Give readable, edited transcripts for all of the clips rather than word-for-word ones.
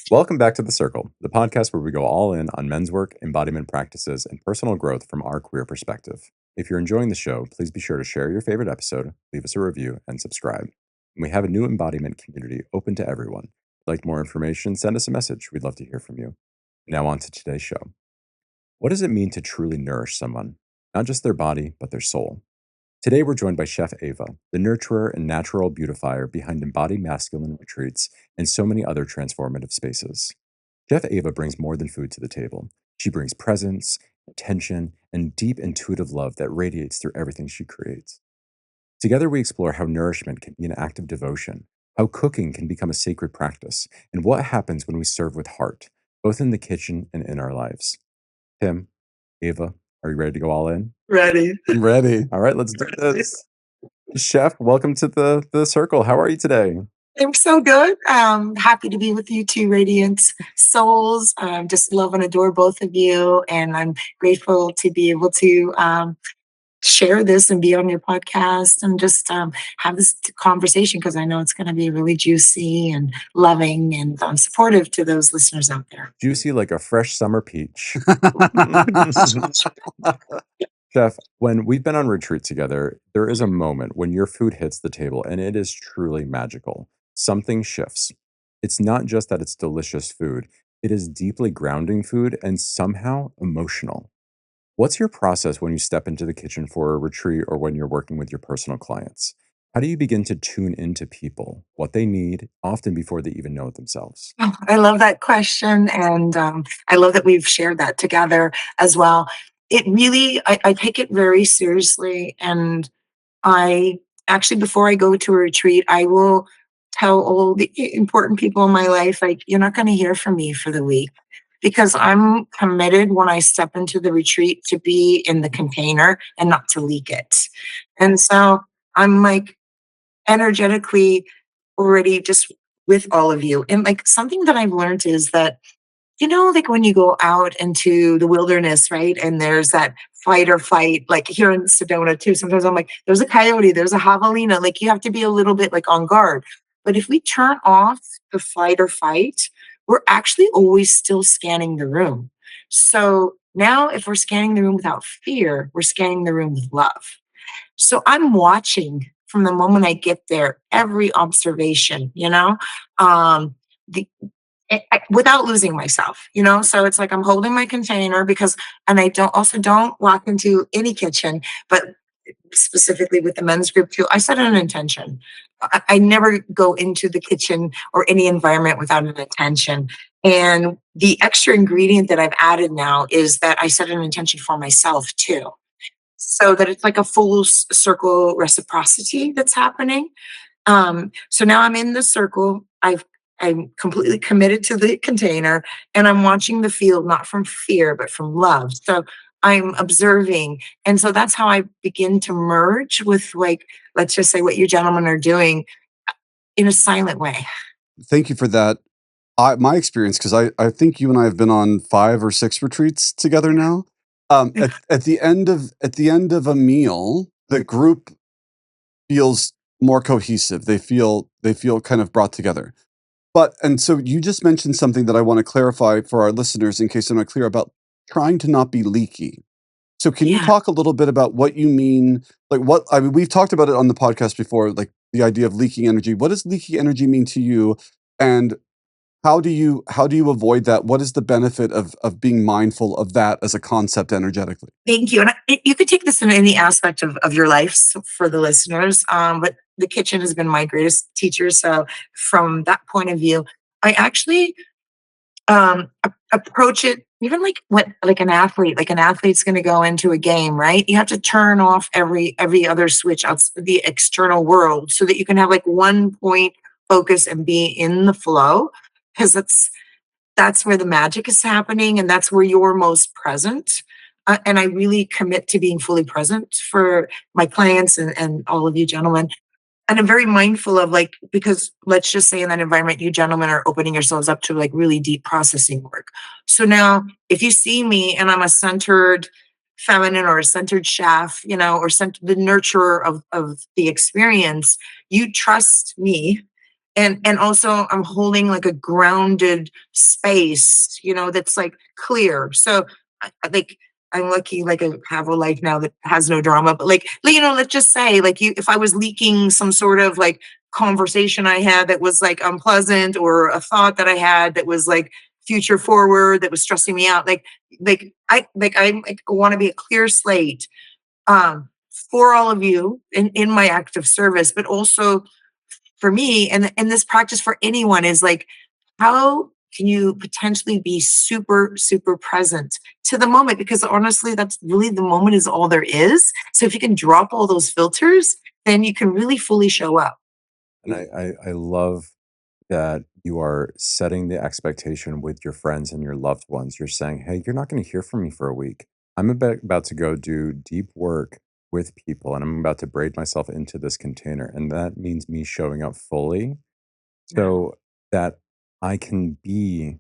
Welcome back to The Circle, the podcast where we go all in on men's work, embodiment practices, and personal growth from our queer perspective. If you're enjoying the show, please be sure to share your favorite episode, leave us a review, and subscribe. And we have a new embodiment community open to everyone. If you'd like more information, send us a message. We'd love to hear from you. Now on to today's show. What does it mean to truly nourish someone? Not just their body, but their soul. Today, we're joined by Chef Ava, the nurturer and natural beautifier behind embodied masculine retreats and so many other transformative spaces. Chef Ava brings more than food to the table. She brings presence, attention, and deep intuitive love that radiates through everything she creates. Together, we explore how nourishment can be an act of devotion, how cooking can become a sacred practice, and what happens when we serve with heart, both in the kitchen and in our lives. Tim, Ava, are you ready to go all in? Ready. I'm ready. All right, let's do this. Chef, welcome to the circle. How are you today? I'm so good. Happy to be with you two radiant souls. Just love and adore both of you. And I'm grateful to be able to share this and be on your podcast and just have this conversation because I know it's going to be really juicy and loving and supportive to those listeners out there. Juicy like a fresh summer peach. Chef, when we've been on retreat together, there is a moment when your food hits the table and it is truly magical. Something shifts. It's not just that it's delicious food, it is deeply grounding food and somehow emotional. What's your process when you step into the kitchen for a retreat or when you're working with your personal clients? How do you begin to tune into people, what they need, often before they even know it themselves? Oh, I love that question. And I love that we've shared that together as well. It really, I take it very seriously. And I actually, before I go to a retreat, I will tell all the important people in my life, like, you're not going to hear from me for the week because I'm committed when I step into the retreat to be in the container and not to leak it. And so I'm like energetically already just with all of you. And like something that I've learned is that like when you go out into the wilderness, right? And there's that fight or fight, like here in Sedona too. Sometimes I'm like, there's a coyote, there's a javelina. Like you have to be a little bit like on guard. But if we turn off the fight or fight, we're actually always still scanning the room. So now if we're scanning the room without fear, we're scanning the room with love. So I'm watching from the moment I get there, every observation, the without losing myself. So it's like I'm holding my container because, and I don't walk into any kitchen, but specifically with the men's group too, I set an intention. I never go into the kitchen or any environment without an intention. And the extra ingredient that I've added now is that I set an intention for myself too. So that it's like a full circle reciprocity that's happening. So now I'm in the circle. I'm completely committed to the container and I'm watching the field, not from fear, but from love. So I'm observing. And so that's how I begin to merge with, like, let's just say what you gentlemen are doing in a silent way. Thank you for that. My experience, because I think you and I have been on 5 or 6 retreats together now. At the end of a meal, the group feels more cohesive. They feel kind of brought together. And so you just mentioned something that I want to clarify for our listeners in case they're not clear about trying to not be leaky. So can you Yeah. talk a little bit about what you mean? Like we've talked about it on the podcast before, like the idea of leaking energy. What does leaky energy mean to you? And how do you avoid that? What is the benefit of being mindful of that as a concept energetically? Thank you. And you could take this in any aspect of your life for the listeners. But the kitchen has been my greatest teacher. So from that point of view, I actually approach it even like what like an athlete. Like an athlete's going to go into a game, right? You have to turn off every other switch out the external world so that you can have like one point focus and be in the flow because that's where the magic is happening and that's where you're most present. And I really commit to being fully present for my clients and all of you gentlemen. And I'm very mindful of like, because let's just say in that environment, you gentlemen are opening yourselves up to like really deep processing work. So now if you see me and I'm a centered feminine or a centered chef, or the nurturer of the experience, you trust me And also I'm holding like a grounded space, that's like clear. So like I'm lucky, like I have a life now that has no drama, but like, let's just say like if I was leaking some sort of like conversation I had that was like unpleasant, or a thought that I had that was like future forward, that was stressing me out, I want to be a clear slate, um, for all of you in my act of service, but also for me, and this practice for anyone is like, how can you potentially be super, super present to the moment? Because honestly, that's really, the moment is all there is. So if you can drop all those filters, then you can really fully show up. And I love that you are setting the expectation with your friends and your loved ones. You're saying, hey, you're not going to hear from me for a week. I'm about to go do deep work with people, and I'm about to braid myself into this container. And that means me showing up fully Yeah. so that I can be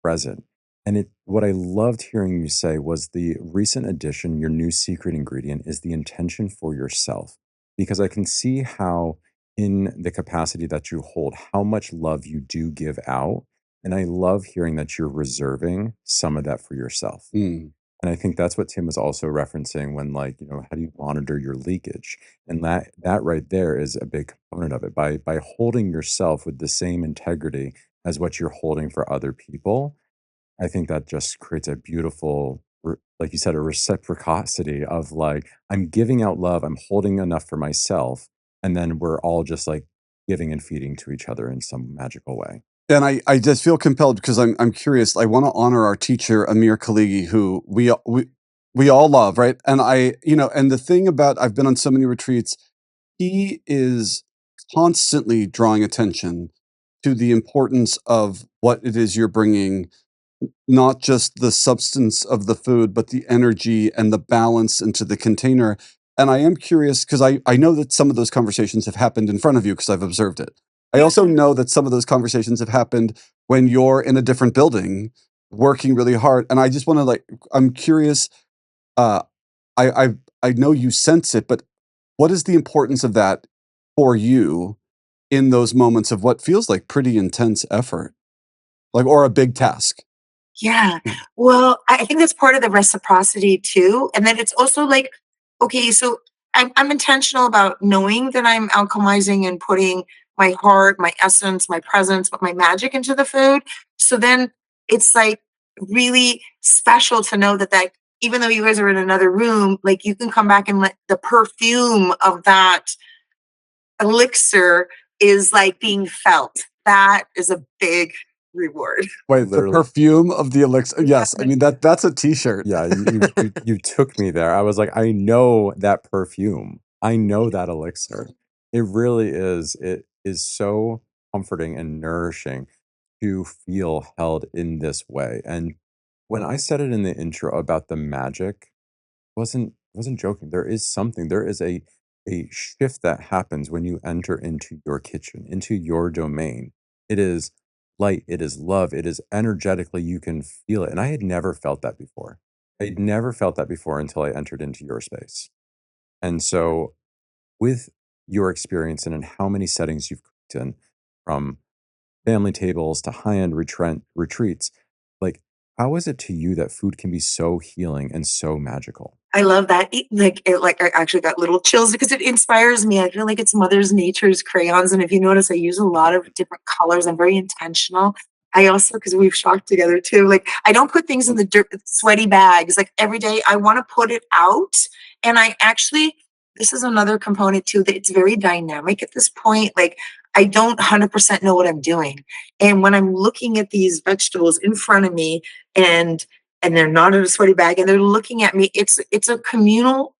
present. And what I loved hearing you say was the recent addition, your new secret ingredient is the intention for yourself. Because I can see how, in the capacity that you hold, how much love you do give out. And I love hearing that you're reserving some of that for yourself. Mm. And I think that's what Tim was also referencing when, like, how do you monitor your leakage? And that right there is a big component of it. By holding yourself with the same integrity as what you're holding for other people, I think that just creates a beautiful, like you said, a reciprocity of like, I'm giving out love, I'm holding enough for myself, and then we're all just like giving and feeding to each other in some magical way. And I just feel compelled because I'm curious. I want to honor our teacher Amir Khaligi, who we all love, right? And and the thing about, I've been on so many retreats, he is constantly drawing attention to the importance of what it is you're bringing, not just the substance of the food, but the energy and the balance into the container. And I am curious because I know that some of those conversations have happened in front of you because I've observed it. I also Yeah. know that some of those conversations have happened when you're in a different building working really hard. And I just want to, like, I'm curious. Uh, I know you sense it, but what is the importance of that for you in those moments of what feels like pretty intense effort, like, or a big task? Yeah. Well, I think that's part of the reciprocity too. And then it's also like, okay, so I'm intentional about knowing that I'm alchemizing and putting my heart, my essence, my presence, but my magic into the food. So then it's like really special to know that even though you guys are in another room, like you can come back and let the perfume of that elixir is like being felt. That is a big reward. Wait, the Literally. perfume of the elixir. Yes, I mean that's a t-shirt. Yeah, you took me there. I was like, I know that perfume. I know that elixir. It really is. It is so comforting and nourishing to feel held in this way. And when I said it in the intro about the magic, wasn't joking. There is something. There is a shift that happens when you enter into your kitchen, into your domain. It is light, it is love, it is energetically, you can feel it. And I had never felt that before. I'd never felt that before until I entered into your space. And so, with your experience and in how many settings you've cooked in, from family tables to high-end retreats, like, how is it to you that food can be so healing and so magical? I love that. Like, I actually got little chills because it inspires me. I feel like it's Mother's Nature's crayons, and if you notice, I use a lot of different colors. I'm very intentional. I also, because we've shopped together too, like I don't put things in the sweaty bags. Like every day, I want to put it out, and I actually, this is another component too, that it's very dynamic at this point. Like I don't 100% know what I'm doing, and when I'm looking at these vegetables in front of me, and they're not in a sweaty bag and they're looking at me, it's a communal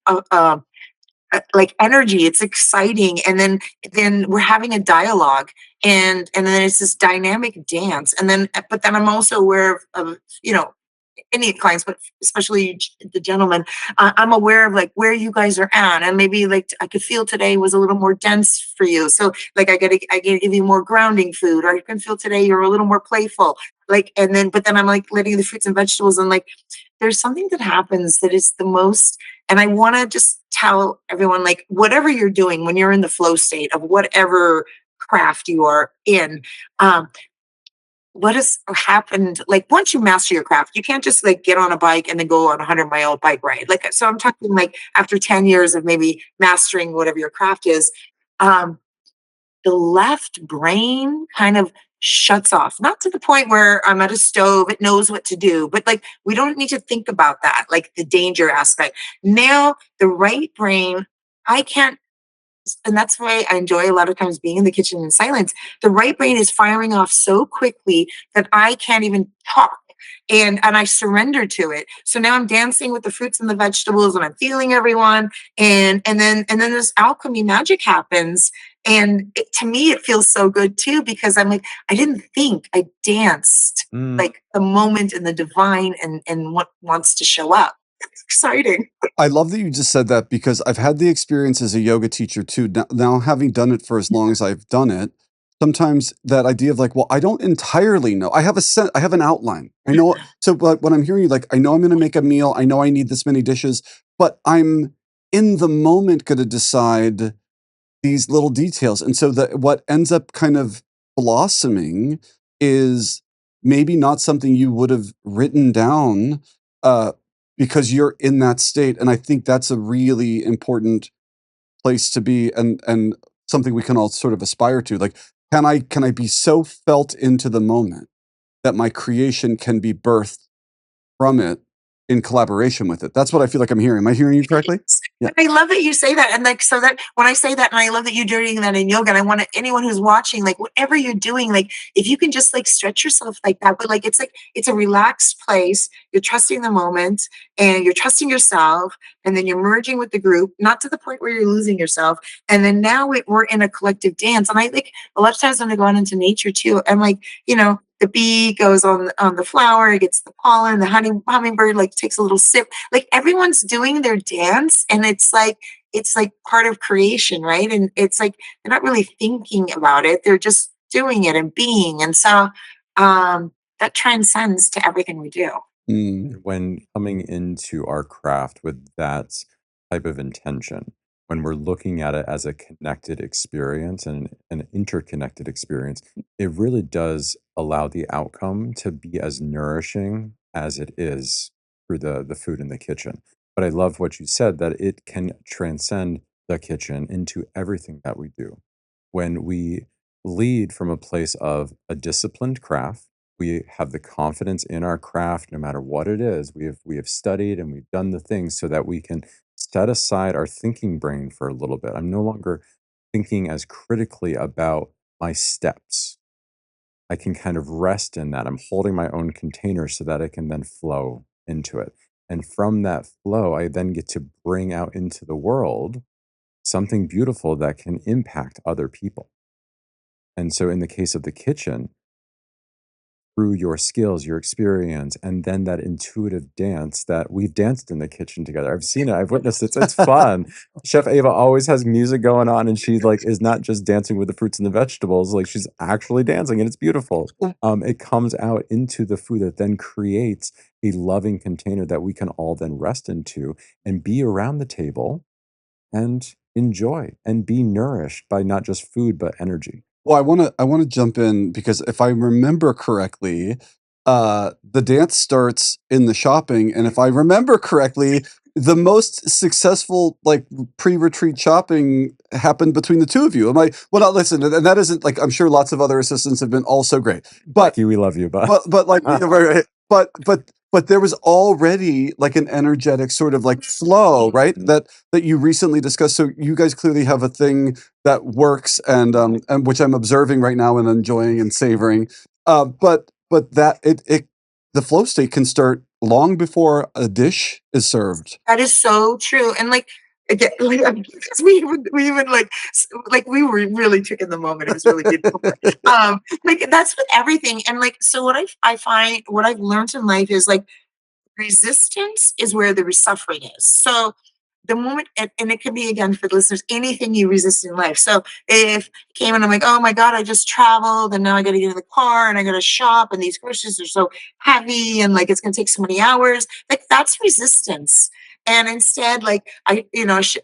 like energy. It's exciting, and then we're having a dialogue, and then it's this dynamic dance, and then but then I'm also aware of any clients, but especially the gentleman. I'm aware of like where you guys are at, and maybe like I could feel today was a little more dense for you. So like I gotta give you more grounding food, or I can feel today you're a little more playful. Like, and then but then I'm like letting the fruits and vegetables, and like there's something that happens that is the most. And I want to just tell everyone, like, whatever you're doing when you're in the flow state of whatever craft you are in. Um, what has happened, like, once you master your craft, you can't just like get on a bike and then go on a 100-mile bike ride, like, so I'm talking like after 10 years of maybe mastering whatever your craft is. um the left brain kind of shuts off, not to the point where I'm at a stove, it knows what to do, but like we don't need to think about that, like the danger aspect. Now the right brain, I can't, and that's why I enjoy a lot of times being in the kitchen in silence. The right brain is firing off so quickly that I can't even talk. And I surrender to it. So now I'm dancing with the fruits and the vegetables and I'm feeling everyone. And then this alchemy magic happens. And to me, it feels so good too, because I'm like, I didn't think, I danced Mm. like the moment and the divine and what wants to show up. It's exciting. I love that you just said that because I've had the experience as a yoga teacher too. Now having done it for as long as I've done it, sometimes that idea of like, well, I don't entirely know. I have an outline. I know. So but when I'm hearing you, like, I know I'm going to make a meal. I know I need this many dishes, but I'm in the moment going to decide these little details. And so that what ends up kind of blossoming is maybe not something you would have written down uh, because you're in that state. And I think that's a really important place to be and something we can all sort of aspire to. Like, can I be so felt into the moment that my creation can be birthed from it in collaboration with it? That's what I feel like I'm hearing. Am I hearing you correctly? Yeah. And I love that you say that. And like, so that when I say that, and I love that you're doing that in yoga, and I want anyone who's watching, like, whatever you're doing, like, if you can just like stretch yourself like that, but like, it's a relaxed place. You're trusting the moment and you're trusting yourself. And then you're merging with the group, not to the point where you're losing yourself. And then now we're in a collective dance. And I like a lot of times when I go out into nature too, I'm like, the bee goes on the flower, it gets the pollen, the hummingbird like takes a little sip, like everyone's doing their dance, and it's like part of creation, right? And it's like they're not really thinking about it, they're just doing it and being. And so that transcends to everything we do. Mm. When coming into our craft with that type of intention, when we're looking at it as a connected experience and an interconnected experience, it really does allow the outcome to be as nourishing as it is through the food in the kitchen. But I love what you said, that it can transcend the kitchen into everything that we do. When we lead from a place of a disciplined craft, we have the confidence in our craft no matter what it is. We have studied and we've done the things so that we can set aside our thinking brain for a little bit. I'm no longer thinking as critically about my steps. I can kind of rest in that. I'm holding my own container so that I can then flow into it. And from that flow, I then get to bring out into the world something beautiful that can impact other people. And so in the case of the kitchen, through your skills, your experience, and then that intuitive dance that we've danced in the kitchen together. I've seen it, I've witnessed it. It's fun. Chef Ava always has music going on, and she like is not just dancing with the fruits and the vegetables, like she's actually dancing, and it's beautiful. It comes out into the food that then creates a loving container that we can all then rest into and be around the table and enjoy and be nourished by not just food but energy. Well, I wanna jump in because if I remember correctly, the dance starts in the shopping, and if I remember correctly, the most successful, like, pre-retreat shopping happened between the 2 of you. Am I well, now listen, and that isn't like, I'm sure lots of other assistants have been also great, but Becky, we love you, but but, like, right, right. But there was already, like, an energetic sort of, like, flow, right? That you recently discussed, so you guys clearly have a thing that works and which I'm observing right now and enjoying and savoring. But that it the flow state can start long before a dish is served. That is so true. And like again, like, because we even like we were really took in the moment. It was really beautiful. Like that's with everything. And like so what I find what I've learned in life is like resistance is where the suffering is. So the moment, and it can be again for the listeners, anything you resist in life. So if I came and I'm like, oh my God, I just traveled and now I got to get in the car and I got to shop and these groceries are so heavy and like it's going to take so many hours, like that's resistance. And instead, like I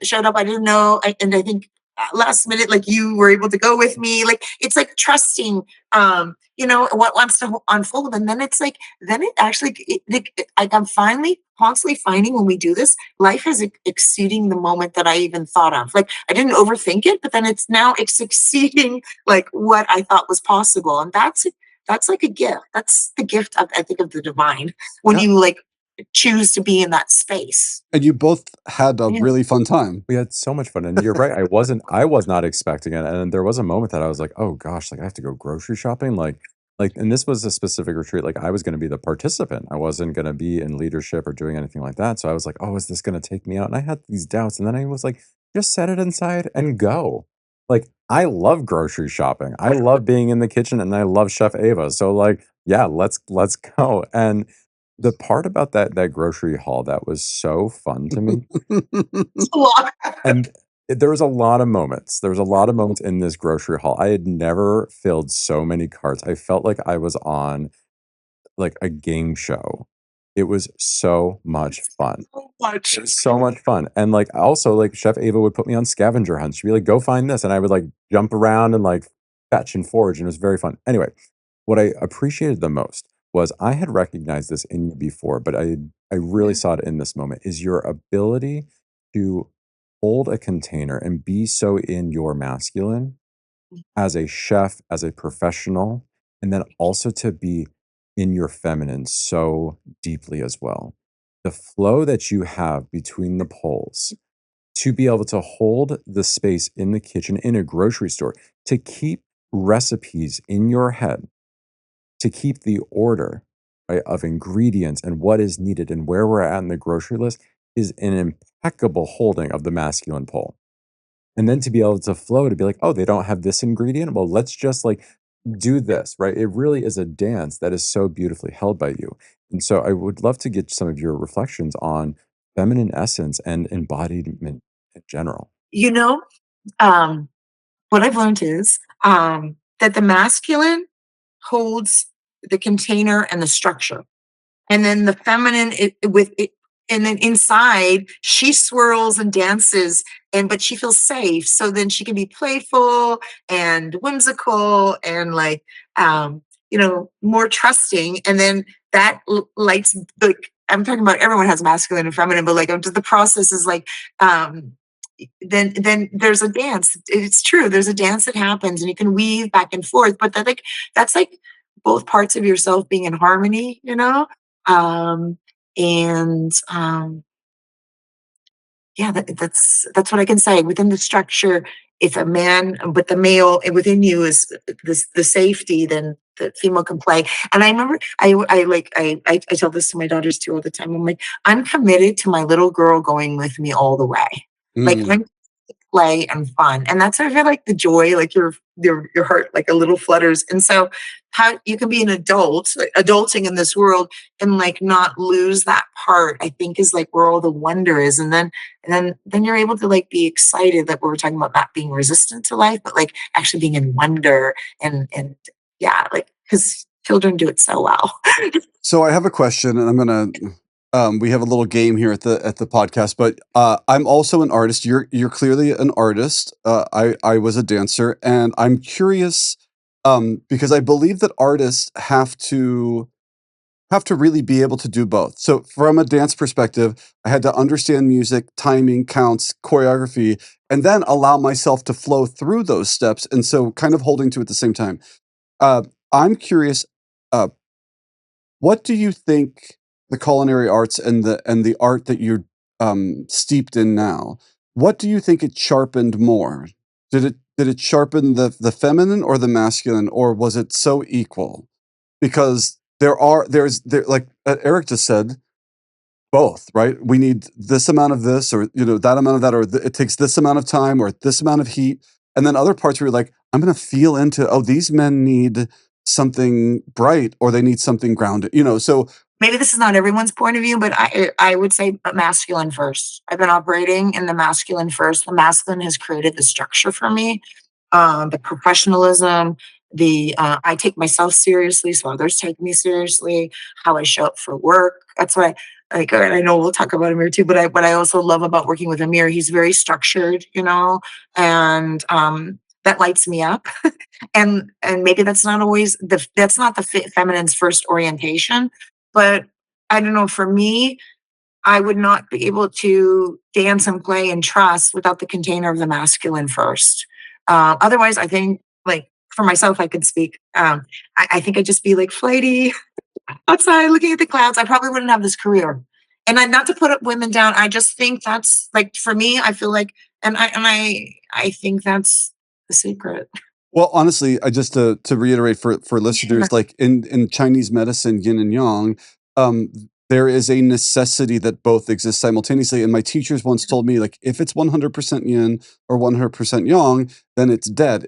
showed up, I didn't know, and I think last minute, like you were able to go with me. Like it's like trusting, what wants to unfold. And then it's like, then it actually, like I'm finally constantly finding when we do this, life is exceeding the moment that I even thought of. Like I didn't overthink it, but then it's exceeding like what I thought was possible. And that's like a gift. That's the gift of, I think, of the divine when Yeah. you like choose to be in that space. And you both had a Yeah. really fun time. We had so much fun, and you're right, I was not expecting it, and there was a moment that I was like, "Oh gosh, like, I have to go grocery shopping?" And this was a specific retreat, like, I was gonna be the participant, I wasn't gonna be in leadership or doing anything like that, so I was like, "Oh, is this gonna take me out?" And I had these doubts, and then I was like, "Just set it inside and go." Like, I love grocery shopping, I love being in the kitchen, and I love Chef Ava, so, like, yeah, let's go, and the part about that grocery haul that was so fun to me It's a lot. and there was a lot of moments. There was a lot of moments in this grocery haul. I had never filled so many carts. I felt like I was on, like, a game show. It was so much fun. So much. It was so much fun, and, like, also, like, Chef Ava would put me on scavenger hunts. She'd be like, "Go find this," and I would, like, jump around and, like, fetch and forage, and it was very fun. Anyway, what I appreciated the most was I had recognized this in you before, but I really Yeah. saw it in this moment, is your ability to hold a container and be so in your masculine as a chef, as a professional, and then also to be in your feminine so deeply as well. The flow that you have between the poles to be able to hold the space in the kitchen, in a grocery store, to keep recipes in your head, to keep the order, right, of ingredients and what is needed and where we're at in the grocery list is an impeccable holding of the masculine pole. And then to be able to flow, to be like, "Oh, they don't have this ingredient? Well, let's just, like, do this," right? It really is a dance that is so beautifully held by you. And so I would love to get some of your reflections on feminine essence and embodiment in general. You know, um, what I've learned is that the masculine holds the container and the structure. And then the feminine with it, and then inside she swirls and dances, and but she feels safe, so then she can be playful and whimsical and like more trusting. And then that lights, like I'm talking about, everyone has masculine and feminine, but like the process is like um then there's a dance. It's true, there's a dance that happens and you can weave back and forth, but that's like both parts of yourself being in harmony, um and yeah, that's what I can say within the structure. If a man, but the male within you is the safety, then the female can play. And I remember I tell this to my daughters too all the time. I'm like, I'm committed to my little girl going with me all the way. Like Mm. I'm play and fun. And that's sort of like the joy, like your heart like a little flutters. And so how you can be an adult, like adulting in this world and like not lose that part, I think is like where all the wonder is. And then you're able to like be excited that we were talking about not being resistant to life, but like actually being in wonder and yeah, like because children do it so well. So I have a question, and I'm gonna. We have a little game here at the podcast, but I'm also an artist. You're clearly an artist. I was a dancer, and I'm curious because I believe that artists have to really be able to do both. So from a dance perspective, I had to understand music, timing, counts, choreography, and then allow myself to flow through those steps. And so kind of holding to at the same time. Uh, I'm curious, uh, what do you think the culinary arts and the art that you're steeped in now, what do you think it sharpened more? Did it sharpen the feminine or the masculine, or was it so equal? Because there like Eric just said, both, right? We need this amount of this, or that amount of that, or it takes this amount of time, or this amount of heat, and then other parts where you're like, I'm going to feel into. Oh, these men need something bright, or they need something grounded. So Maybe this is not everyone's point of view, but I would say masculine first. I've been operating in the masculine first. The masculine has created the structure for me, the professionalism, the I take myself seriously, so others take me seriously. How I show up for work. That's why. like, and I know we'll talk about Amir too, but what I also love about working with Amir, he's very structured, and that lights me up. And maybe that's not always that's not the feminine's first orientation, but I don't know. For me, I would not be able to dance and play and trust without the container of the masculine first. Otherwise, I think, like, for myself, I could speak. I think I'd just be like flighty outside looking at the clouds. I probably wouldn't have this career. And not to put up women down. I just think that's like, for me, I feel like, I think that's the secret. Well, honestly, I just to reiterate for Yeah. listeners, like in Chinese medicine, yin and yang, um, there is a necessity that both exist simultaneously. And my teachers once told me, like, if it's 100% yin or 100% yang, then it's dead.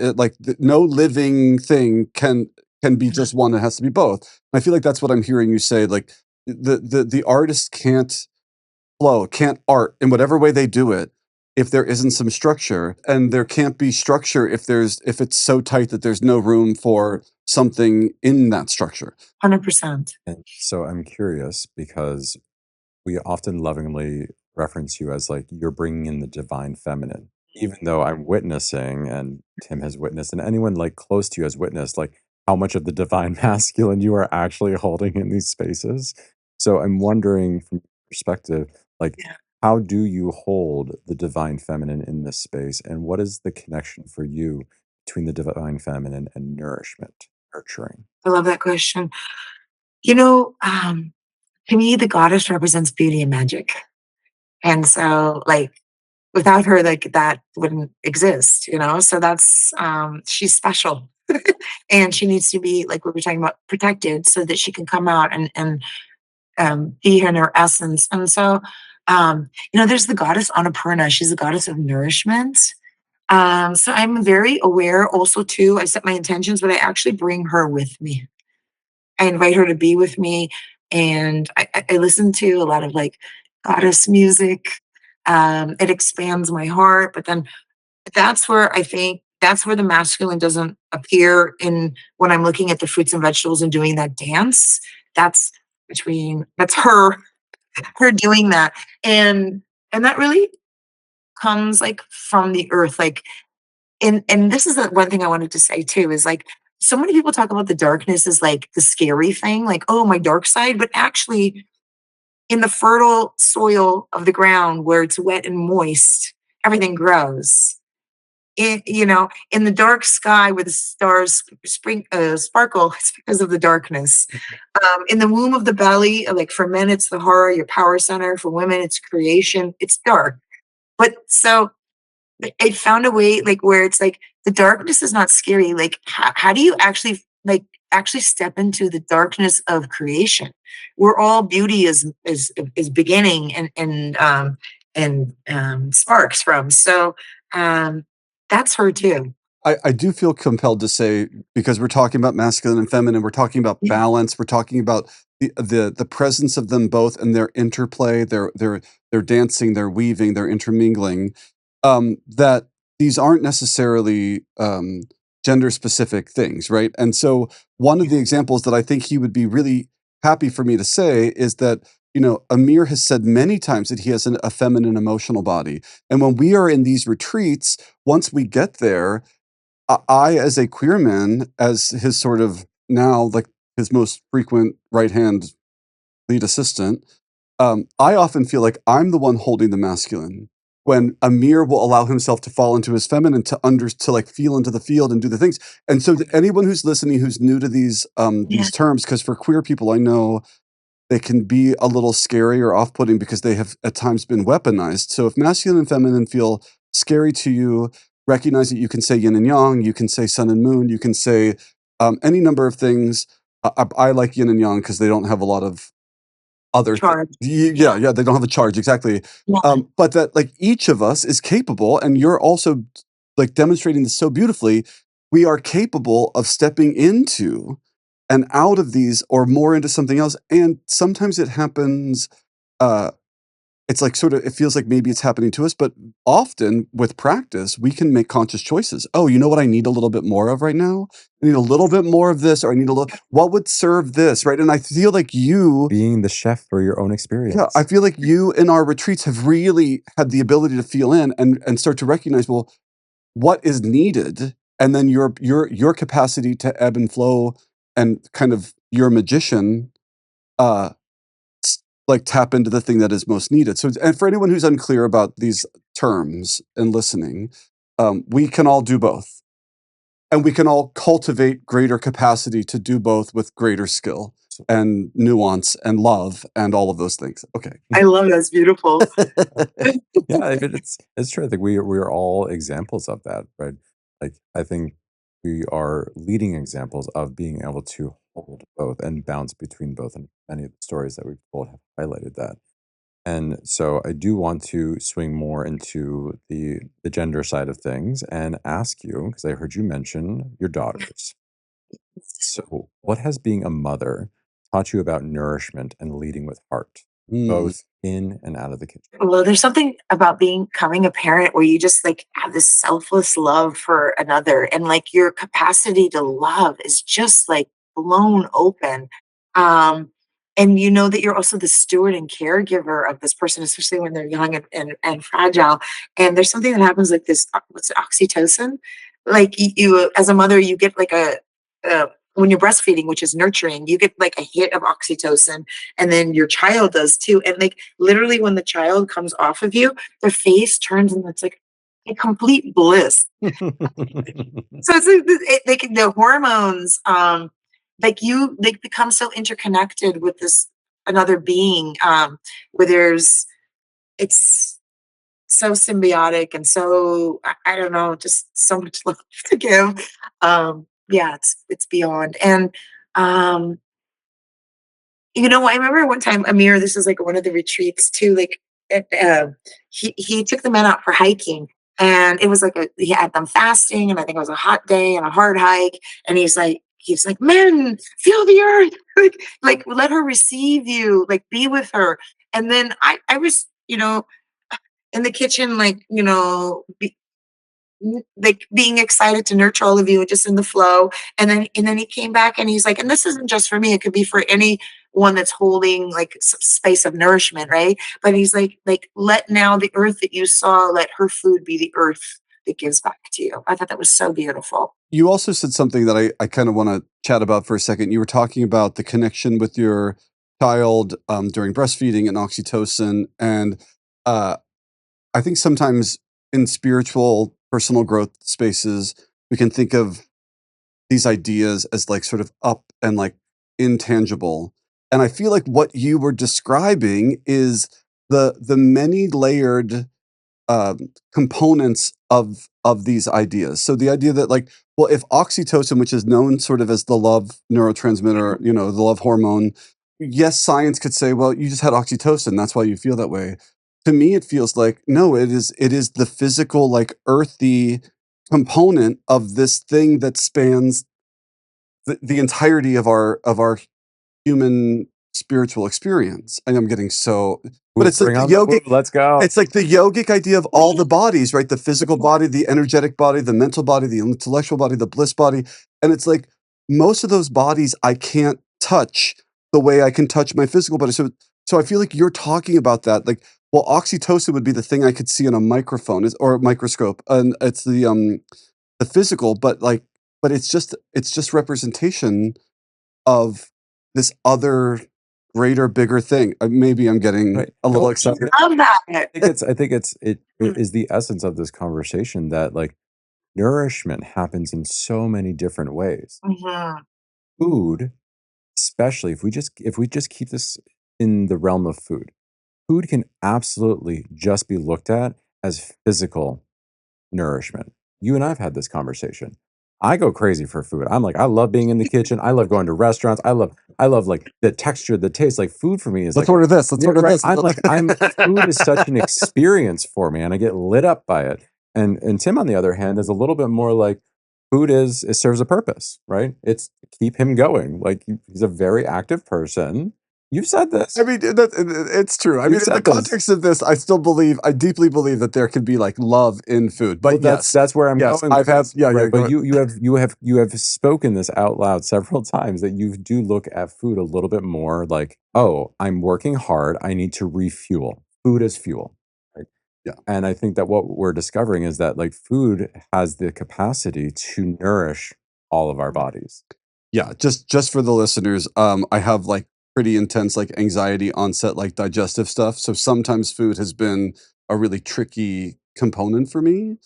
No living thing can be just one. It has to be both. I feel like that's what I'm hearing you say. Like the artist can't flow, can't art in whatever way they do it if there isn't some structure, and there can't be structure if it's so tight that there's no room for something in that structure. 100%. And so I'm curious because we often lovingly reference you as like you're bringing in the divine feminine, even though I'm witnessing, and Tim has witnessed, and anyone like close to you has witnessed, like how much of the divine masculine you are actually holding in these spaces. So I'm wondering from your perspective, like, Yeah. how do you hold the divine feminine in this space? And what is the connection for you between the divine feminine and nourishment, nurturing? I love that question. You know, to me, the goddess represents beauty and magic. And so, like, without her, like, that wouldn't exist. So she's special. And she needs to be, like we were talking about, protected so that she can come out and be in her essence. And so, there's the goddess Annapurna. She's the goddess of nourishment. So I'm very aware also too. I set my intentions, but I actually bring her with me. I invite her to be with me, and I listen to a lot of, like, goddess music. It expands my heart, but then that's where the masculine doesn't appear in when I'm looking at the fruits and vegetables and doing that dance. That's that's her doing that. And that really comes, like, from the earth, like, and this is the one thing I wanted to say too, is, like, so many people talk about the darkness as, like, the scary thing, like, "Oh, my dark side," but actually, in the fertile soil of the ground where it's wet and moist, everything grows. In the dark sky where the stars sparkle, it's because of the darkness. In the womb of the belly, like, for men, it's the horror, your power center. For women, it's creation. It's dark. But so I found a way, like, where it's like the darkness is not scary. Like, how do you actually step into the darkness of creation, where all beauty is beginning and sparks from. So um, that's her too. I do feel compelled to say, because we're talking about masculine and feminine, we're talking about Yeah, balance, we're talking about the presence of them both and their interplay, their dancing, their weaving, their intermingling. That these aren't necessarily gender specific things, right? And so one of the examples that I think he would be really happy for me to say is that, Amir has said many times that he has a feminine emotional body. And when we are in these retreats, once we get there, as a queer man, as his sort of now, like, his most frequent right hand lead assistant, I often feel like I'm the one holding the masculine when Amir will allow himself to fall into his feminine to like feel into the field and do the things. And so, to anyone who's listening who's new to yeah, these terms, because for queer people, I know they can be a little scary or off-putting because they have at times been weaponized. So if masculine and feminine feel scary to you, recognize that you can say yin and yang, you can say sun and moon, you can say any number of things. I like yin and yang because they don't have a lot of other things. charge. Yeah, yeah, they don't have a charge exactly. Yeah, But that, like, each of us is capable, and you're also like demonstrating this so beautifully. We are capable of stepping into and out of these or more into something else. And sometimes it happens uh it's like sort of, it feels like maybe it's happening to us, but often with practice, we can make conscious choices. Oh, you know what I need a little bit more of right now? I need a little bit more of this, or I need a little, what would serve this, right? And I feel like you, Being the chef for your own yeah, experience. I feel like you in our retreats have really had the ability to feel in and start to recognize, well, what is needed, and then your capacity to ebb and flow and kind of your magician, uh, like tap into the thing that is most needed. So, and for anyone who's unclear about these terms and listening, we can all do both, and we can all cultivate greater capacity to do both with greater skill and nuance and love and all of those things. Okay. I love that's beautiful. Yeah, I mean, it's true. I think we are all examples of that, right? Like, I think we are leading examples of being able to hold both and bounce between both, and many of the stories that we've told have highlighted that. And so I do want to swing more into the gender side of things and ask you, because I heard you mention your daughters. So, what has being a mother taught you about nourishment and leading with heart, Mm, both in and out of the kitchen? Well, there's something about becoming a parent where you just like have this selfless love for another, and like your capacity to love is just like blown open. Um, and you know that you're also the steward and caregiver of this person, especially when they're young and fragile. And there's something that happens like this, what's it, oxytocin? Like as a mother, you get like when you're breastfeeding, which is nurturing, you get like a hit of oxytocin, and then your child does too. And like literally when the child comes off of you, their face turns and it's like a complete bliss. So it's like the hormones, like they become so interconnected with this another being, where it's so symbiotic and so I don't know, just so much love to give. Yeah, it's beyond. And um I remember one time, Amir, this was like one of the retreats too, like he took the men out for hiking, and it was like he had them fasting, and I think it was a hot day and a hard hike, and he's like, men, feel the earth, like let her receive you, like be with her. And then I was, in the kitchen, like, like being excited to nurture all of you and just in the flow. And then he came back and he's like, and this isn't just for me, it could be for anyone that's holding like some space of nourishment, right? But he's like let now the earth that you saw, let her food be the earth that gives back to you. I thought that was so beautiful. you also said something that I kind of want to chat about for a second. You were talking about the connection with your child during breastfeeding and oxytocin, and uh, I think sometimes in spiritual personal growth spaces, we can think of these ideas as like sort of up and like intangible. And I feel like what you were describing is the many layered components of these ideas. So the idea that like, well, if oxytocin, which is known sort of as the love neurotransmitter, the love hormone, yes, science could say, well, you just had oxytocin, that's why you feel that way. To me, it feels like no, it is the physical, like earthy component of this thing that spans the entirety of our human spiritual experience. And I'm getting so, but it's like Bring the on the yogic, food. Let's go. it's like the yogic idea of all the bodies, right? The physical body, the energetic body, the mental body, the intellectual body, the bliss body. And it's like most of those bodies I can't touch the way I can touch my physical body. So I feel like you're talking about that. Like, well, oxytocin would be the thing I could see on a microphone or a microscope. And it's the physical, but it's just representation of this other greater, bigger thing. Maybe I'm getting Right. a little No, excited. Love that. I think it is the essence of this conversation that like nourishment happens in so many different ways. Mhm. Food, especially if we just keep this in the realm of food, food can absolutely just be looked at as physical nourishment. You and I've had this conversation. I go crazy for food. I'm like, I love being in the kitchen. I love going to restaurants. I love like the texture, the taste. Like food for me is Let's like, order this. Let's yeah, order right. this. I'm like, food is such an experience for me, and I get lit up by it. And Tim, on the other hand, is a little bit more like food is it serves a purpose, right? It's to keep him going. Like he's a very active person, You've said I this. mean, it's true. I You've mean, in the said this. context of this, I deeply believe that there can be like love in food. Well, But yes, that's where I'm yes, going I've with had, this, yeah, yeah, right? go But ahead. you have spoken this out loud several times that you do look at food a little bit more like, oh, I'm working hard. I need to refuel. Food is fuel, right? Yeah. And I think that what we're discovering is that like food has the capacity to nourish all of our bodies. Yeah, just for the listeners, I have like pretty intense like anxiety onset like digestive stuff. So sometimes food has been a really tricky component for me.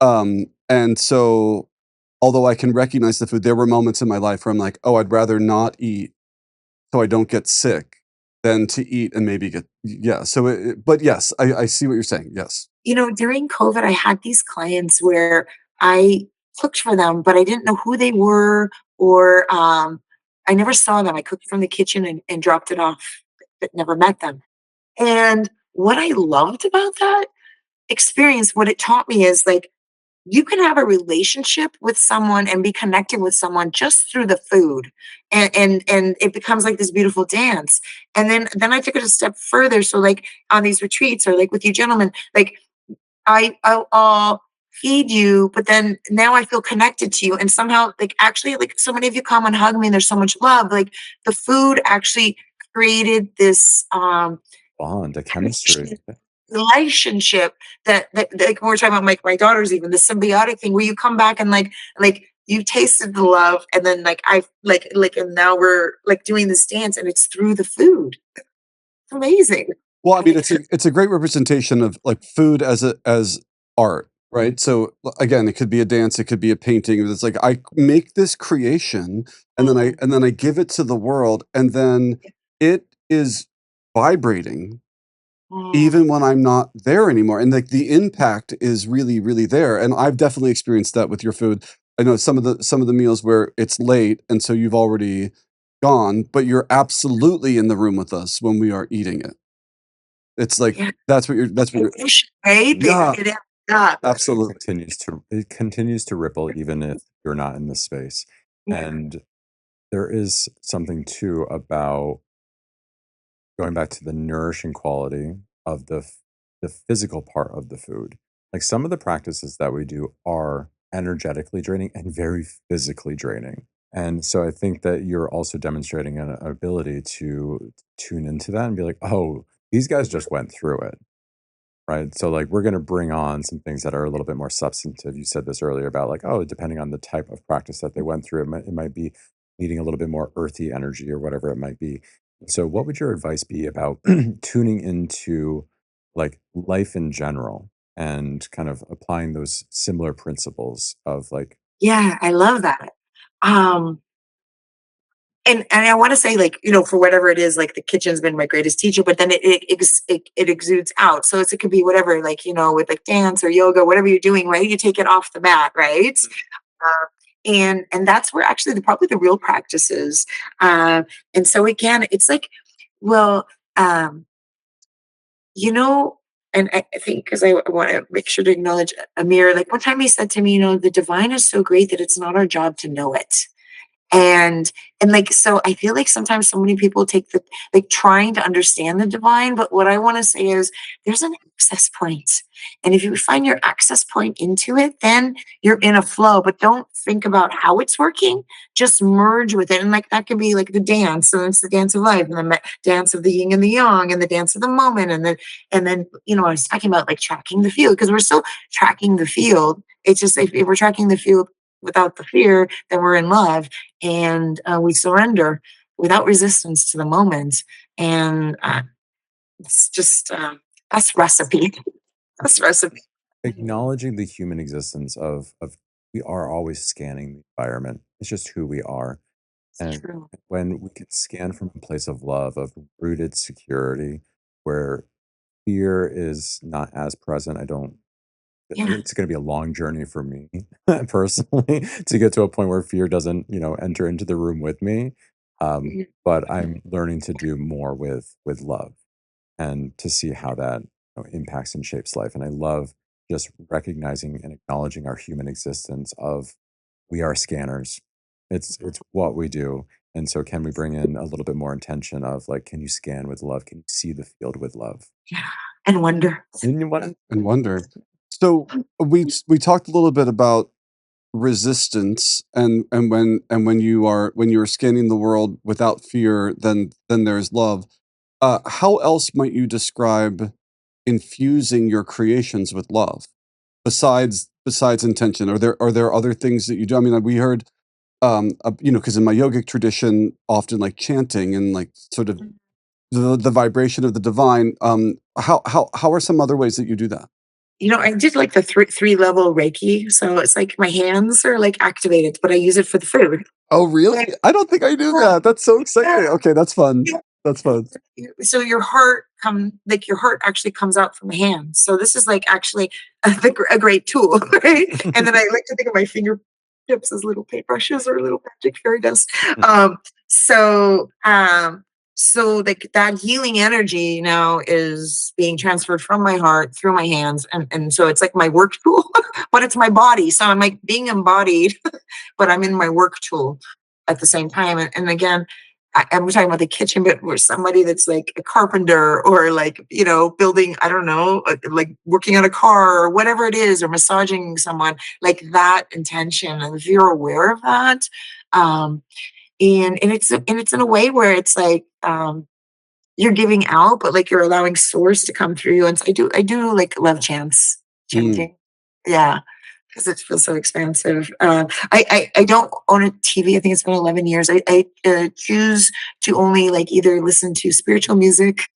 And so although I can recognize the food, there were moments in my life where I'm like, oh, I'd rather not eat so I don't get sick than to eat and maybe get yeah. So but yes, I see what you're saying. Yes. During COVID, I had these clients where I cooked for them, but I didn't know who they were, or I never saw them. I cooked from the kitchen and dropped it off, but never met them. And what I loved about that experience, what it taught me is like, you can have a relationship with someone and be connected with someone just through the food, and it becomes like this beautiful dance. And then I took it a step further. So like on these retreats, or like with you gentlemen, like I'll feed you, but then now I feel connected to you, and somehow, like, actually, like, so many of you come and hug me, and there's so much love. Like, the food actually created this Bond, a chemistry. connection, relationship, that like when we're talking about my daughters, even the symbiotic thing, where you come back and like you tasted the love, and then like I like and now we're like doing this dance, and it's through the food. It's amazing. Well, I mean, it's a great representation of like food as art, right? So again, it could be a dance, it could be a painting. It's like I make this creation Mhm. and then I give it to the world, and then it is vibrating Mm. even when I'm not there anymore. And like the impact is really, really there. And I've definitely experienced that with your food. I know some of the meals where it's late and so you've already gone, but you're absolutely in the room with us when we are eating it. It's like Yeah. that's what you're Fish, right? yeah, It adds up. absolutely. It continues to ripple even if you're not in the space. Yeah. And there is something too about going back to the nourishing quality of the physical part of the food. Like some of the practices that we do are energetically draining and very physically draining. And so I think that you're also demonstrating an ability to tune into that and be like, oh, these guys just went through it. Right. So, like, we're going to bring on some things that are a little bit more substantive. You said this earlier about, like, oh, depending on the type of practice that they went through, it might be needing a little bit more earthy energy or whatever it might be. So, what would your advice be about tuning into like life in general and kind of applying those similar principles of like, Yeah, I love that. Um, and I wanna say, like, for whatever it is, like, the kitchen's been my greatest teacher, but then it exudes out. So it could be whatever, like, with, like, dance or yoga, whatever you're doing, right? You take it off the mat, right? Uh, and that's where actually probably the real practice is. Uh, and so again, it's like, well, um, you know, and I think because I want to make sure to acknowledge Amir, like one time he said to me, the divine is so great that it's not our job to know it. And like, so I feel like sometimes so many people take the like trying to understand the divine, but what I want to say is there's an access point. And if you find your access point into it, then you're in a flow, but don't think about how it's working. Just merge with it. And like that could be like the dance, and it's the dance of life, and the dance of the yin and the yang, and the dance of the moment. And then, I was talking about like tracking the field, because we're still tracking the field. It's just if we're tracking the field without the fear, then we're in love, and we surrender without resistance to the moment. And it's just that's recipe. That's recipe. Mhm. acknowledging the human existence of we are always scanning the environment. It's just who we are. It's And true. when we can scan from a place of love, of rooted security, where fear is not as present, Yeah. it's going to be a long journey for me personally to get to a point where fear doesn't, enter into the room with me. Mhm. But I'm learning to do more with love and to see how that impacts and shapes life. And I love just recognizing and acknowledging our human existence of we are scanners. It's what we do. And so can we bring in a little bit more intention of like, can you scan with love? Can you see the field with love? Yeah. And wonder. And wonder. So we talked a little bit about resistance and when you're scanning the world without fear, then there's love. How else might you describe infusing your creations with love besides intention? Are there other things that you do? I mean, we heard because in my yogic tradition, often like chanting and like sort of the vibration of the divine. How are some other ways that you do that? I did like the three level Reiki. So it's like my hands are like activated, but I use it for the food. Oh, really? I don't think I knew that. That's so exciting. Okay, that's fun. Yeah. That's fun. So your heart your heart actually comes out from the hands. So this is like actually a great tool, right? And then I like to think of my fingertips as little paintbrushes or little magic fairy dust. Um, so so like that healing energy now is being transferred from my heart through my hands, and so it's like my work tool, but it's my body. So I'm like being embodied, but I'm in my work tool at the same time. And again, I'm talking about the kitchen, but where somebody that's like a carpenter or like, building, I don't know, like working on a car or whatever it is, or massaging someone, like that intention. And if you're aware of that, and it's in a way where it's like, you're giving out, but like you're allowing source to come through you. And so I do like love chants, Mm. chanting. Yeah, because it feels so expansive. I don't own a TV. I think it's been 11 years. I choose to only like either listen to spiritual music,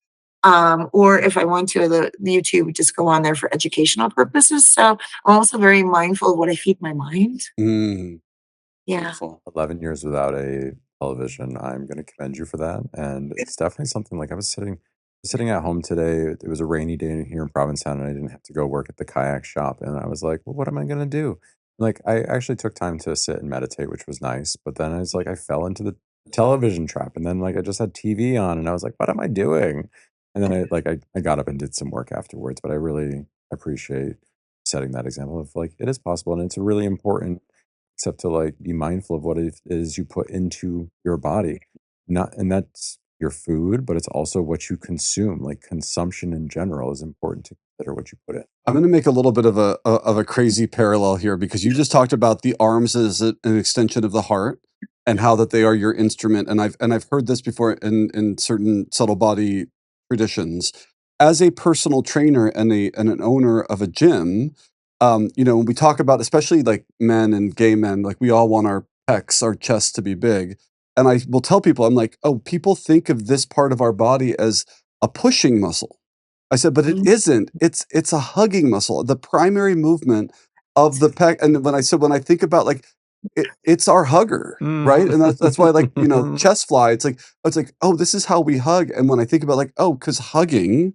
or if I want to, the YouTube just go on there for educational purposes. So I'm also very mindful of what I feed my mind. Mm. Yeah. Beautiful. 11 years without a television. I'm going to commend you for that. And it's definitely something like I was sitting at home today. It was a rainy day here in Provincetown and I didn't have to go work at the kayak shop. And I was like, well, what am I going to do? Like, I actually took time to sit and meditate, which was nice. But then I was like, I fell into the television trap. And then, like, I just had TV on and I was like, what am I doing? And then I got up and did some work afterwards. But I really appreciate setting that example of like, it is possible. And it's really important except to like be mindful of what it is you put into your body. Not and that's your food, but it's also what you consume. Like consumption in general is important to consider what you put in. I'm going to make a little bit of a crazy parallel here because you just talked about the arms as an extension of the heart and how that they are your instrument. And I've heard this before in certain subtle body traditions. As a personal trainer and an owner of a gym, when we talk about especially like men and gay men, like we all want our pecs, our chests to be big. And I will tell people, I'm like, oh, people think of this part of our body as a pushing muscle. I said, but it isn't. It's a hugging muscle. The primary movement of the pec. And when I think about like it's our hugger, right? And that's why like, chest fly, it's like, oh, this is how we hug. And when I think about like, oh, because hugging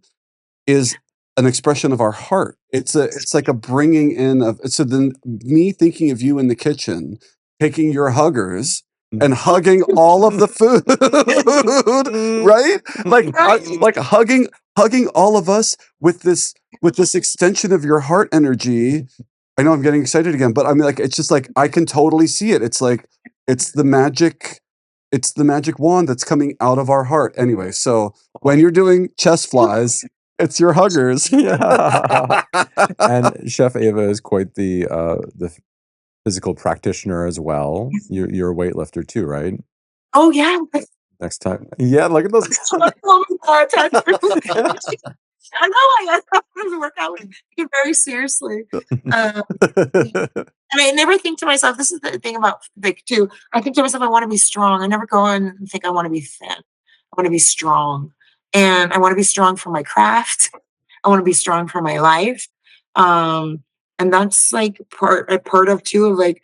is an expression of our heart. It's like a bringing in of so then me thinking of you in the kitchen, taking your huggers and hugging all of the food, right? Like hugging all of us with this extension of your heart energy. I know I'm getting excited again, but I mean like it's just like I can totally see it. It's like it's the magic it's the magic wand that's coming out of our heart. Anyway, so when you're doing chest flies, it's your huggers. Yeah. And Chef Ava is quite the physical practitioner as well. You're a weightlifter too, right? Oh yeah. Next time. Yeah, look at those. Oh my God, I know I have to work out with you very seriously. Um, and I never think to myself, this is the thing about like too. I think to myself, I want to be strong. I never go and think I want to be thin. I want to be strong. And I want to be strong for my craft. I want to be strong for my life. Um, and that's like a part of too of like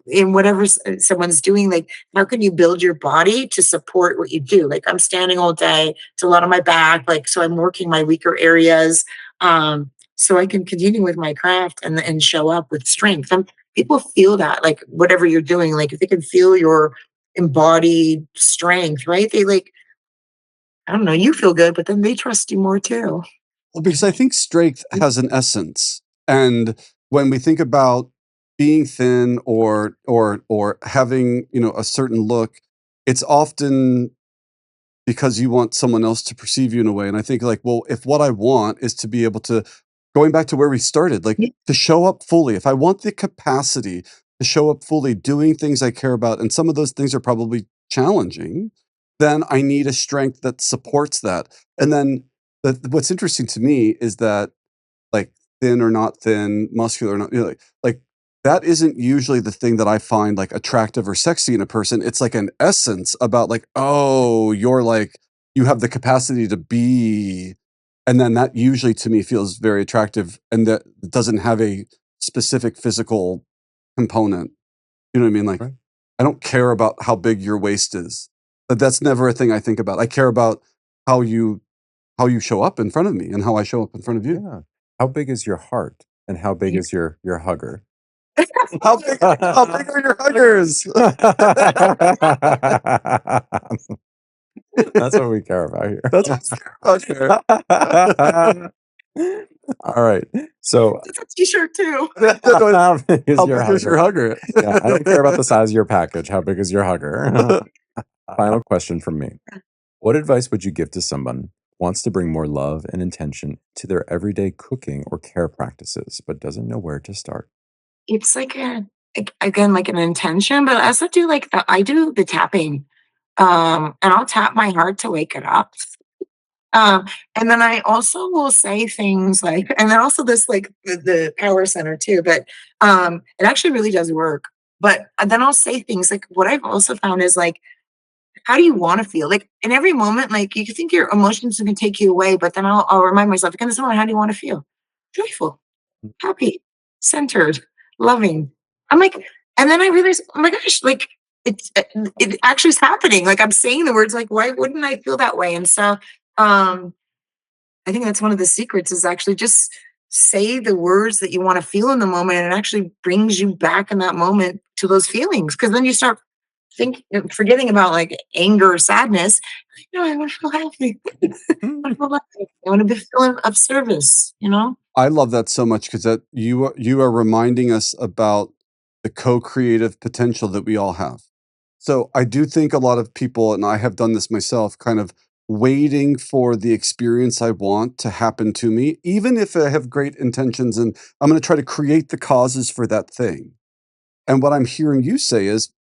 in whatever someone's doing, like how can you build your body to support what you do? Like I'm standing all day, it's a lot on my back, like so I'm working my weaker areas, so I can continue with my craft and show up with strength. And people feel that, like whatever you're doing, like if they can feel your embodied strength, right? They like, I don't know, you feel good, but then they trust you more too. Well, because I think strength has an essence, and when we think about being thin or having a certain look, it's often because you want someone else to perceive you in a way. And I think like, well, if what I want is to be able to, going back to where we started, like Yeah. to show up fully, if I want the capacity to show up fully, doing things I care about, and some of those things are probably challenging, then I need a strength that supports that. And then what's interesting to me is that like thin or not thin, muscular or not, like that isn't usually the thing that I find like attractive or sexy in a person. It's like an essence about like, oh, you're like, you have the capacity to be. And then that usually to me feels very attractive and that doesn't have a specific physical component. You know what I mean? Like, Right. I don't care about how big your waist is. But that's never a thing I think about. I care about how you how you show up in front of me and how I show up in front of you. Yeah. How big is your heart and how big is your hugger? How big are your huggers? That's what we care about here. That's what's care about here. All right. So It's a t-shirt too. how big is How your big is your hugger? hugger? Yeah, I don't care about the size of your package. How big is your hugger? Final question from me. What advice would you give to someone who wants to bring more love and intention to their everyday cooking or care practices, but doesn't know where to start? It's like again, like an intention, but I also do like I do the tapping. And I'll tap my heart to wake it up. Um, and then I also will say things like, and then also this like the power center too, but it actually really does work. But then I'll say things like what I've also found is like, how do you want to feel? Like in every moment, like you can think your emotions can take you away, but then I'll remind myself, again, this moment, how do you want to feel? Joyful, happy, centered, loving. I'm like, and then I realized, oh my gosh, like it actually is happening. Like I'm saying the words, like, why wouldn't I feel that way? And so I think that's one of the secrets is actually just say the words that you want to feel in the moment and it actually brings you back in that moment to those feelings. Cause then you start forgetting about like anger or sadness. No, I want to feel happy. I want to feel happy. I want to be feeling of service, you know? I love that so much because that you are reminding us about the co-creative potential that we all have. So I do think a lot of people, and I have done this myself, kind of waiting for the experience I want to happen to me, even if I have great intentions and I'm going to try to create the causes for that thing. And what I'm hearing you say is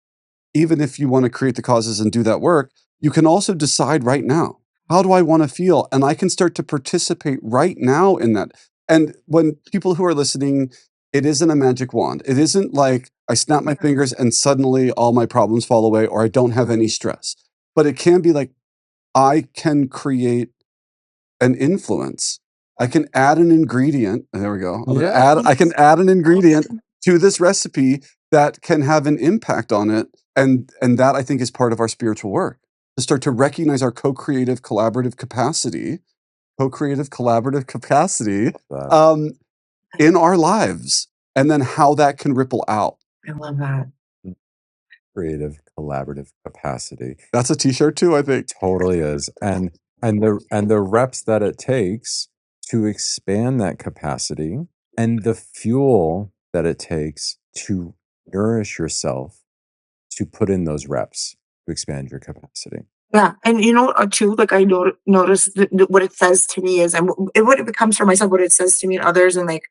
even if you want to create the causes and do that work, you can also decide right now, how do I want to feel? And I can start to participate right now in that. And when people who are listening, it isn't a magic wand. It isn't like I snap my fingers and suddenly all my problems fall away or I don't have any stress. But it can be like I can create an influence. I can add an ingredient. There we go. I can add an ingredient to this recipe that can have an impact on it. And that I think is part of our spiritual work. To start to recognize our co-creative collaborative capacity Uh, um, in our lives, and then how that can ripple out. I love that. Creative collaborative capacity. That's a t-shirt too, I think. Totally is. And the reps that it takes to expand that capacity and the fuel that it takes to nourish yourself to put in those reps to expand your capacity. Yeah, and you know, too, like I notice what it says to me is, and what it becomes for myself, what it says to me and others, and like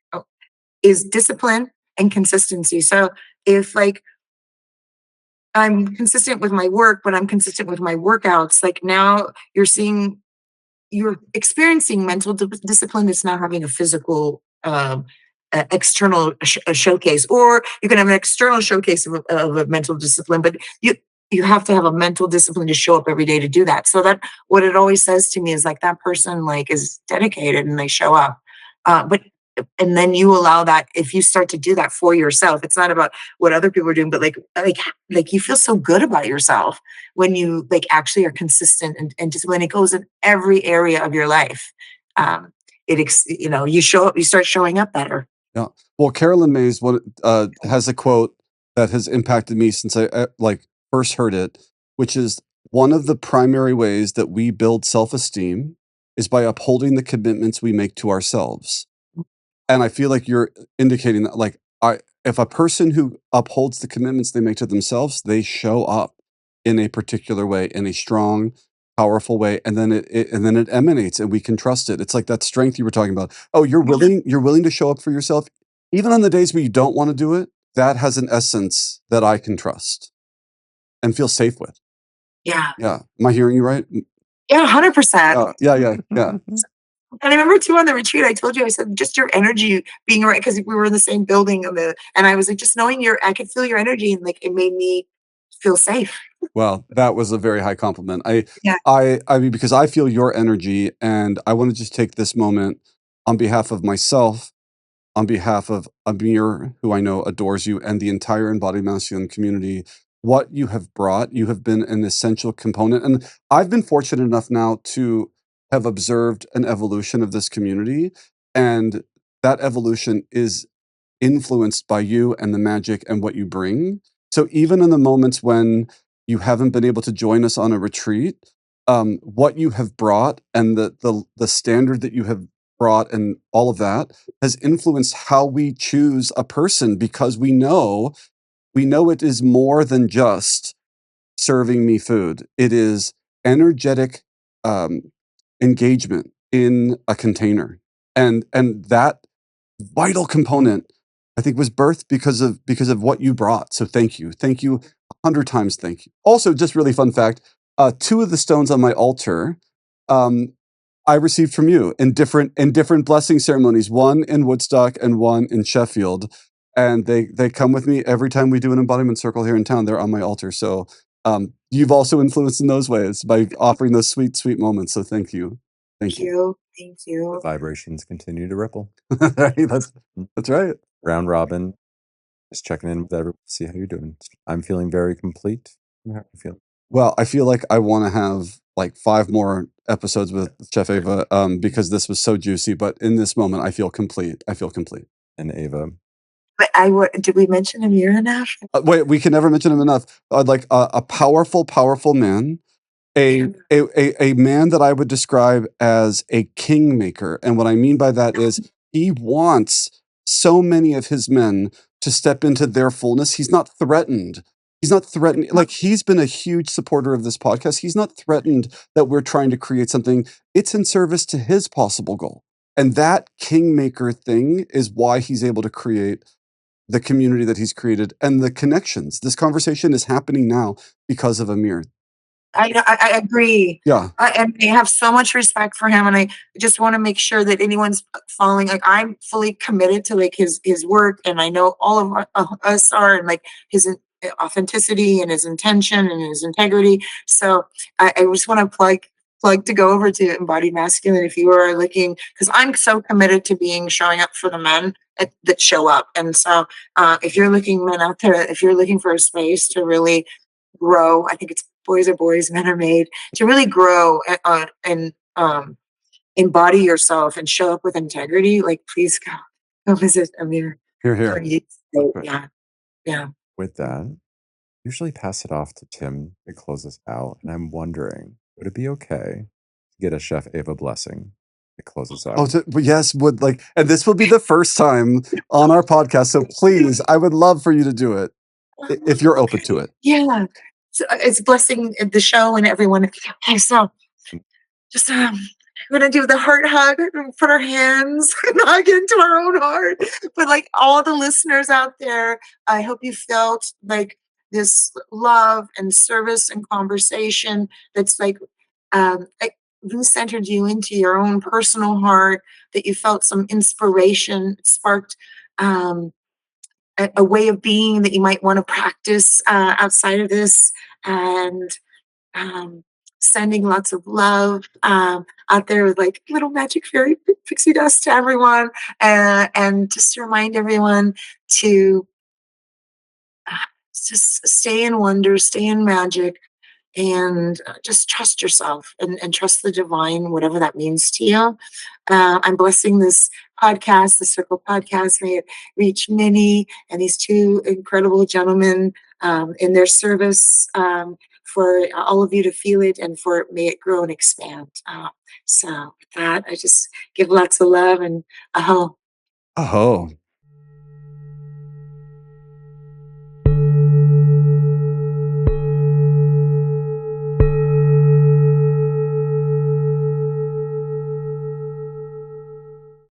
is discipline and consistency. So if like I'm consistent with my work, but I'm consistent with my workouts, like now you're experiencing mental discipline that's not having a physical external a showcase, or you can have an external showcase of a mental discipline, but you have to have a mental discipline to show up every day to do that. So that what it always says to me is like that person like is dedicated and they show up, but and then you allow that if you start to do that for yourself. It's not about what other people are doing, but like you feel so good about yourself when you like actually are consistent and just when it goes in every area of your life. You know, you show up, you start showing up better. Yeah. Well, Carolyn Mays has a quote that has impacted me since I like first heard it, which is one of the primary ways that we build self-esteem is by upholding the commitments we make to ourselves. And I feel like you're indicating that if a person who upholds the commitments they make to themselves, they show up. in a particular way, in a strong, powerful way, and then it emanates, and we can trust it. It's like that strength you were talking about. Oh, you're willing to show up for yourself, even on the days where you don't want to do it. That has an essence that I can trust and feel safe with. Yeah. Yeah. Am I hearing you right? Yeah, 100%. Yeah. And I remember too on the retreat, I told you, I said, just your energy being right, because we were in the same building and I was like, just knowing I could feel your energy, and like it made me feel safe. Well, that was a very high compliment. Yeah. I mean, because I feel your energy, and I want to just take this moment on behalf of myself, on behalf of Amir, who I know adores you, and the entire Embodied Masculine community. What you have brought, you have been an essential component. And I've been fortunate enough now to have observed an evolution of this community. And that evolution is influenced by you and the magic and what you bring. So even in the moments when you haven't been able to join us on a retreat, what you have brought and the standard that you have brought and all of that has influenced how we choose a person, because we know it is more than just serving me food. It is energetic um, engagement in a container, and that vital component, I think, was birthed because of what you brought. So thank you, 100 times, thank you. Also, just really fun fact: two of the stones on my altar, um, I received from you in different blessing ceremonies. One in Woodstock and one in Sheffield, and they come with me every time we do an embodiment circle here in town. They're on my altar. So you've also influenced in those ways by offering those sweet moments. So thank you, Thank thank you. you. Thank The you. vibrations continue to ripple. Right, that's right. Round robin, just checking in with everyone, see how you're doing. I'm feeling very complete. How are you feeling? Well, I feel like I want to have like 5 more episodes with Chef Ava, because this was so juicy. But in this moment, I feel complete. I feel complete. And Ava, But did we mention Amir enough? Wait, we can never mention him enough. Like a powerful man, a man that I would describe as a kingmaker. And what I mean by that is he wants so many of his men to step into their fullness. He's not threatened. He's not threatened. Like, he's been a huge supporter of this podcast. He's not threatened that we're trying to create something. It's in service to his possible goal. And that kingmaker thing is why he's able to create the community that he's created and the connections. This conversation is happening now because of Amir. I agree. Yeah. And I have so much respect for him, and I just want to make sure that anyone's following. Like, I'm fully committed to like his work, and I know all of us are, and like his authenticity and his intention and his integrity. So I just want to plug to go over to Embodied Masculine if you are looking, because I'm so committed to showing up for the men that show up. And so if you're looking, men out there, if you're looking for a space to really grow, I think it's boys are boys, men are made, to really grow and embody yourself and show up with integrity. Like, please go visit Amir. Here. Yeah, yeah. with that, usually pass it off to Tim to close us out. And I'm wondering, would it be okay to get a Chef Ava blessing to close us out? Yes, and this will be the first time on our podcast. So please, I would love for you to do it if you're open to it. Yeah. So, it's blessing the show and everyone. Okay, so just we're gonna do the heart hug and put our hands and hug into our own heart. But like all the listeners out there, I hope you felt like this love and service and conversation that's like centered you into your own personal heart, that you felt some inspiration, sparked a way of being that you might want to practice outside of this, and um, sending lots of love out there with like little magic fairy pixie dust to everyone, and just to remind everyone to uh, just stay in wonder, stay in magic, and just trust yourself and trust the divine, whatever that means to you. I'm blessing this podcast, the Circle podcast. May it reach many and these two incredible gentlemen in their service, for all of you to feel it, and may it grow and expand. So with that, I just give lots of love and aho. Oh,